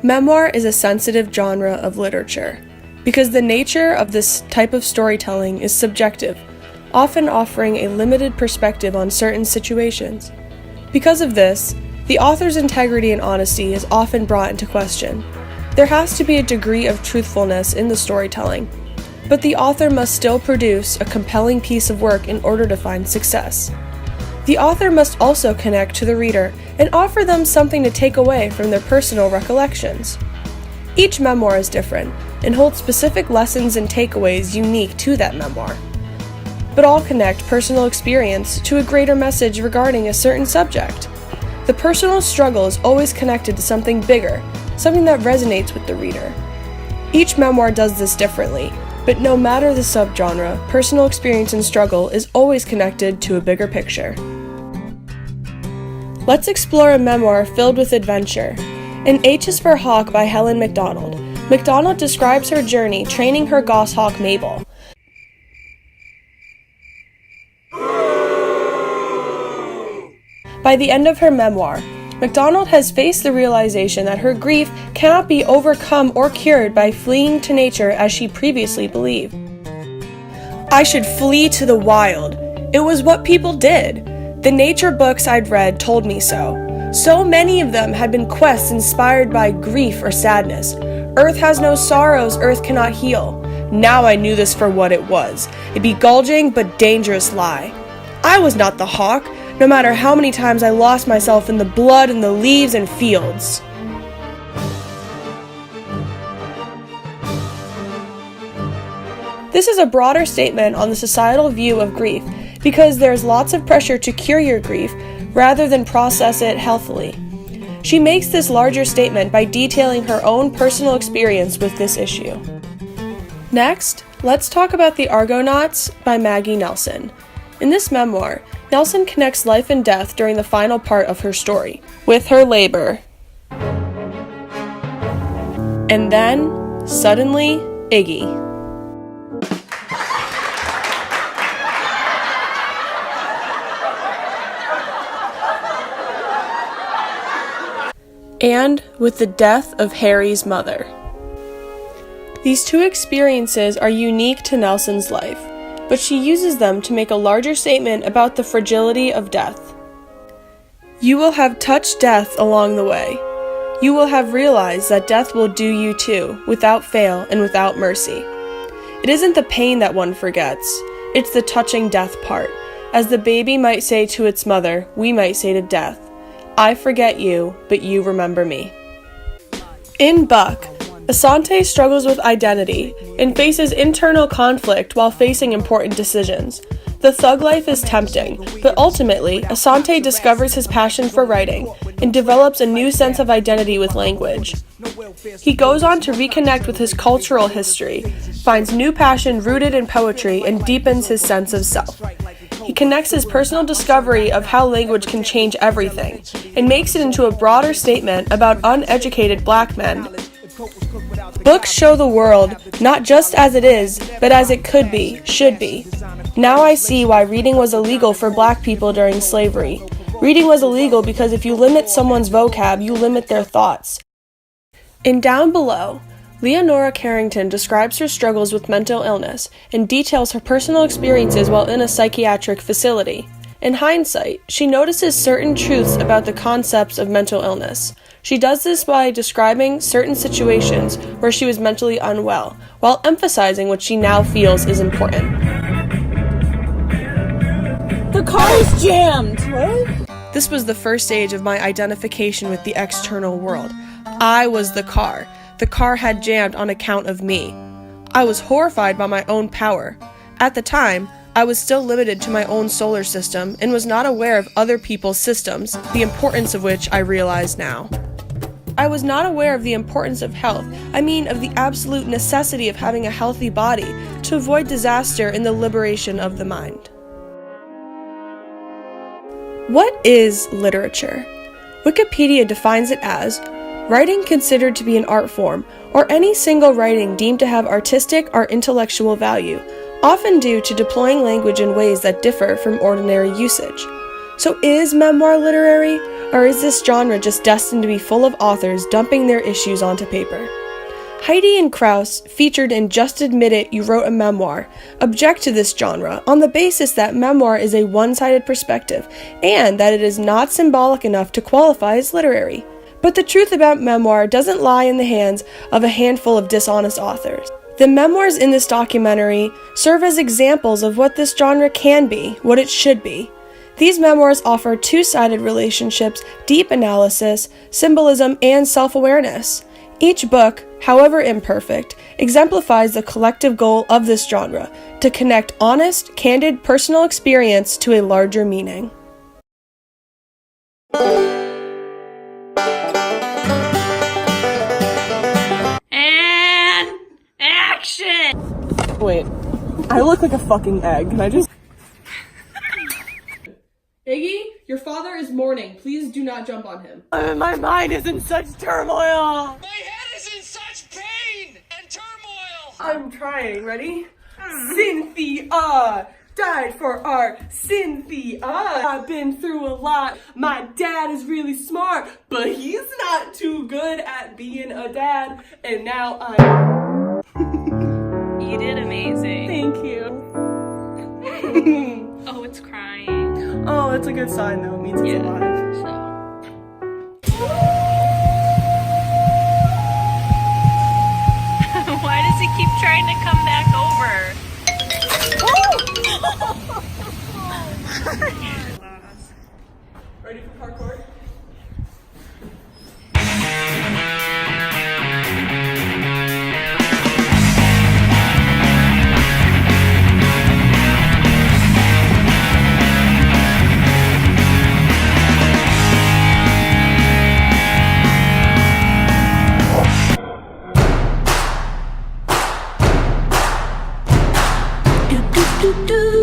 Memoir is a sensitive genre of literature because the nature of this type of storytelling is subjective, often offering a limited perspective on certain situations. Because of this, the author's integrity and honesty is often brought into question. There has to be a degree of truthfulness in the storytelling, but the author must still produce a compelling piece of work in order to find success. The author must also connect to the reader and offer them something to take away from their personal recollections. Each memoir is different and holds specific lessons and takeaways unique to that memoir, but all connect personal experience to a greater message regarding a certain subject. The personal struggle is always connected to something bigger, something that resonates with the reader. Each memoir does this differently, but no matter the subgenre, personal experience and struggle is always connected to a bigger picture. Let's explore a memoir filled with adventure. In H is for Hawk by Helen Macdonald. Macdonald describes her journey training her goshawk Mabel. By the end of her memoir, Macdonald has faced the realization that her grief cannot be overcome or cured by fleeing to nature as she previously believed. I should flee to the wild. It was what people did. The nature books I'd read told me so. So many of them had been quests inspired by grief or sadness. Earth has no sorrows, earth cannot heal. Now I knew this for what it was, a beguiling but dangerous lie. I was not the hawk, no matter how many times I lost myself in the blood and the leaves and fields. This is a broader statement on the societal view of grief because there's lots of pressure to cure your grief rather than process it healthily. She makes this larger statement by detailing her own personal experience with this issue. Next, let's talk about The Argonauts by Maggie Nelson. In this memoir, Nelson connects life and death during the final part of her story, with her labor. And then, suddenly, Iggy. And with the death of Harry's mother. These two experiences are unique to Nelson's life, but she uses them to make a larger statement about the fragility of death. You will have touched death along the way. You will have realized that death will do you too, without fail and without mercy. It isn't the pain that one forgets, it's the touching death part. As the baby might say to its mother, we might say to death, I forget you, but you remember me. In Buck, Asante struggles with identity and faces internal conflict while facing important decisions. The thug life is tempting, but ultimately, Asante discovers his passion for writing and develops a new sense of identity with language. He goes on to reconnect with his cultural history, finds new passion rooted in poetry, and deepens his sense of self. He connects his personal discovery of how language can change everything, and makes it into a broader statement about uneducated black men. Books show the world, not just as it is, but as it could be, should be. Now I see why reading was illegal for black people during slavery. Reading was illegal because if you limit someone's vocab, you limit their thoughts. In Down Below, Leonora Carrington describes her struggles with mental illness and details her personal experiences while in a psychiatric facility. In hindsight, she notices certain truths about the concepts of mental illness. She does this by describing certain situations where she was mentally unwell, while emphasizing what she now feels is important. The car is jammed! What? This was the first stage of my identification with the external world. I was the car. The car had jammed on account of me. I was horrified by my own power. At the time, I was still limited to my own solar system and was not aware of other people's systems, the importance of which I realize now. I was not aware of the importance of health, of the absolute necessity of having a healthy body to avoid disaster and the liberation of the mind. What is literature? Wikipedia defines it as writing considered to be an art form, or any single writing deemed to have artistic or intellectual value, often due to deploying language in ways that differ from ordinary usage. So is memoir literary, Or is this genre just destined to be full of authors dumping their issues onto paper? Heidi and Kraus, featured in Just Admit It, You Wrote a Memoir, object to this genre on the basis that memoir is a one-sided perspective and that it is not symbolic enough to qualify as literary. But the truth about memoir doesn't lie in the hands of a handful of dishonest authors. The memoirs in this documentary serve as examples of what this genre can be, what it should be. These memoirs offer two-sided relationships, deep analysis, symbolism, and self-awareness. Each book, however imperfect, exemplifies the collective goal of this genre, to connect honest, candid personal experience to a larger meaning. Wait, I look like a fucking egg. Can I just... Iggy, your father is mourning. Please do not jump on him. My mind is in such turmoil. My head is in such pain and turmoil. I'm trying. Ready? Cynthia died for art. Cynthia. I've been through a lot. My dad is really smart, but he's not too good at being a dad. And now I'm... You did amazing. Thank you. Oh, it's crying. Oh, that's a good sign though. It means it's alive. So. Why does he keep trying to come back over? Ready for parkour? do do do